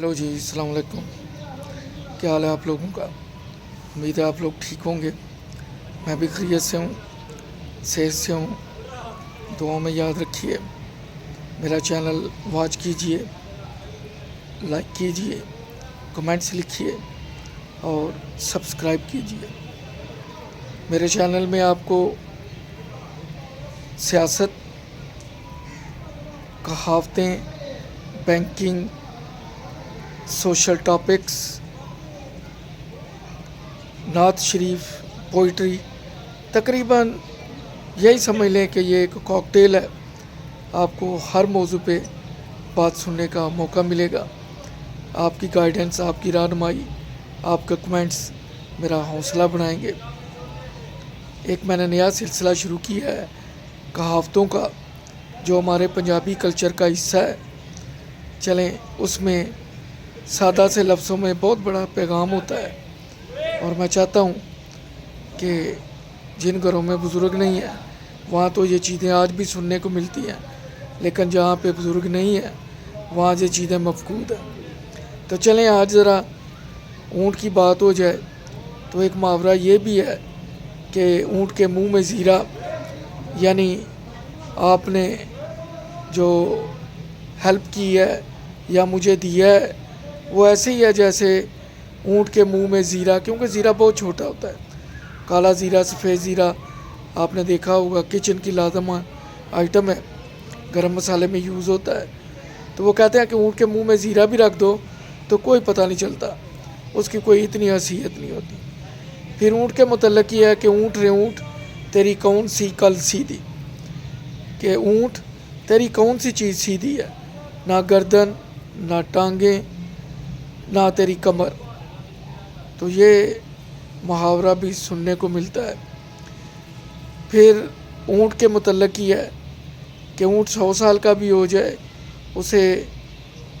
Hello जी, अस्सलाम वालेकुम। क्या हाल है आप लोगों का? उम्मीद है आप लोग ठीक होंगे। मैं भी खैरियत से हूँ, सेहत से हूँ। दुआओं में याद रखिए। मेरा चैनल वॉच कीजिए, लाइक कीजिए, कमेंट्स लिखिए और सब्सक्राइब कीजिए। मेरे चैनल में आपको सियासत, कहावतें, बैंकिंग, सोशल टॉपिक्स, नात शरीफ, पोइट्री, तकरीबन यही समझ लें कि ये एक कॉकटेल है। आपको हर मौजू पे बात सुनने का मौका मिलेगा। आपकी गाइडेंस, आपकी रहनुमाई, आपके कमेंट्स मेरा हौसला बढ़ाएंगे। एक मैंने नया सिलसिला शुरू किया है कहावतों का, जो हमारे पंजाबी कल्चर का हिस्सा है। चलें, उसमें सादा से लफ्ज़ों में बहुत बड़ा पैगाम होता है और मैं चाहता हूँ कि जिन घरों में बुज़ुर्ग नहीं है वहाँ तो ये चीज़ें आज भी सुनने को मिलती हैं, लेकिन जहाँ पे बुज़ुर्ग नहीं है वहाँ ये चीज़ें मफकूद हैं। तो चलें, आज ज़रा ऊँट की बात हो जाए तो एक मुहावरा ये भी है कि ऊँट के मुंह में ज़ीरा, यानी आपने जो हेल्प की है या मुझे दिया है वो ऐसे ही है जैसे ऊँट के मुंह में ज़ीरा, क्योंकि ज़ीरा बहुत छोटा होता है। काला ज़ीरा, सफ़ेद ज़ीरा आपने देखा होगा, किचन की लाजमी आइटम है, गरम मसाले में यूज़ होता है। तो वो कहते हैं कि ऊँट के मुंह में ज़ीरा भी रख दो तो कोई पता नहीं चलता, उसकी कोई इतनी हैसियत नहीं होती। फिर ऊँट के मुतल्लिक़ ये है कि ऊँट रे ऊँट तेरी कौन सी कल सीधी, कि ऊँट तेरी कौन सी चीज़ सीधी है, ना गर्दन, ना टांगें, ना तेरी कमर। तो ये मुहावरा भी सुनने को मिलता है। फिर ऊँट के मुतल्लिक़ ही है कि ऊँट 100 साल का भी हो जाए उसे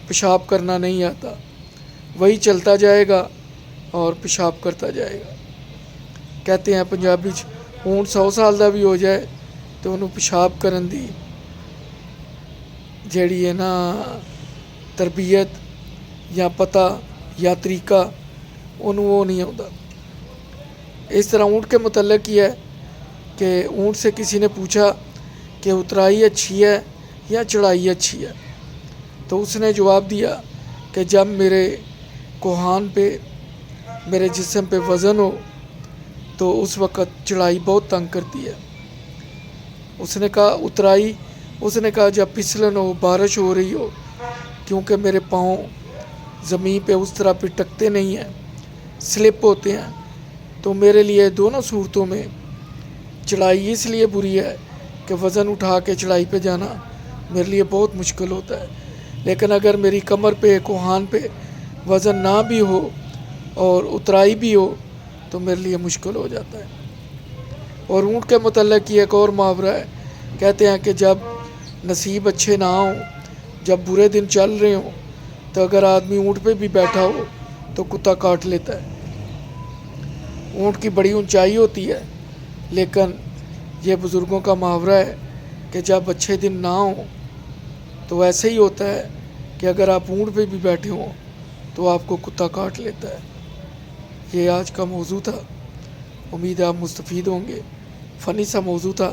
पेशाब करना नहीं आता, वही चलता जाएगा और पेशाब करता जाएगा। कहते हैं पंजाबी ऊँट 100 साल का भी हो जाए तो उन्होंने पेशाब करन दी ਜਿਹੜੀ है ना तरबियत या पता या तरीका उन्होंने वो नहीं आता। इस तरह ऊँट के मुतल्लिक़ ही है कि ऊँट से किसी ने पूछा कि उतराई अच्छी है या चढ़ाई अच्छी है, तो उसने जवाब दिया कि जब मेरे कोहान पे, मेरे जिस्म पे वज़न हो तो उस वक़्त चढ़ाई बहुत तंग करती है। उसने कहा उतराई, उसने कहा जब फिसलन हो, बारिश हो रही हो, क्योंकि मेरे पाँव ज़मीन पे उस तरह पिटकते नहीं हैं, स्लिप होते हैं। तो मेरे लिए दोनों सूरतों में चढ़ाई इसलिए बुरी है कि वज़न उठा के चढ़ाई पे जाना मेरे लिए बहुत मुश्किल होता है। लेकिन अगर मेरी कमर पे, कोहान पे वज़न ना भी हो और उतराई भी हो तो मेरे लिए मुश्किल हो जाता है। और ऊँट के मुतल्लिक़ एक और मुहावरा है, कहते हैं कि जब नसीब अच्छे ना हो, जब बुरे दिन चल रहे हों, तो अगर आदमी ऊँट पे भी बैठा हो तो कुत्ता काट लेता है। ऊँट की बड़ी ऊंचाई होती है, लेकिन ये बुज़ुर्गों का मुहावरा है कि जब अच्छे दिन ना हो तो ऐसे ही होता है कि अगर आप ऊँट पे भी बैठे हों तो आपको कुत्ता काट लेता है। ये आज का मौजू था, उम्मीद है आप मुस्तफ़ीद होंगे। फ़नी सा मौजू था,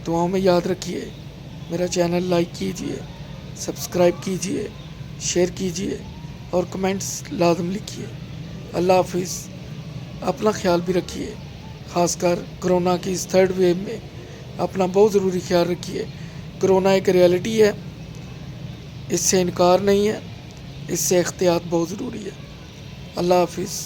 दुआओं में याद रखिए। मेरा चैनल लाइक कीजिए, सब्सक्राइब कीजिए, शेयर कीजिए और कमेंट्स लाजम लिखिए। अल्लाह हाफिज़। अपना ख्याल भी रखिए, ख़ासकर कोरोना की इस 3rd वेव में अपना बहुत ज़रूरी ख्याल रखिए। कोरोना एक रियलिटी है, इससे इनकार नहीं है, इससे एहतियात बहुत ज़रूरी है। अल्लाह हाफिज़।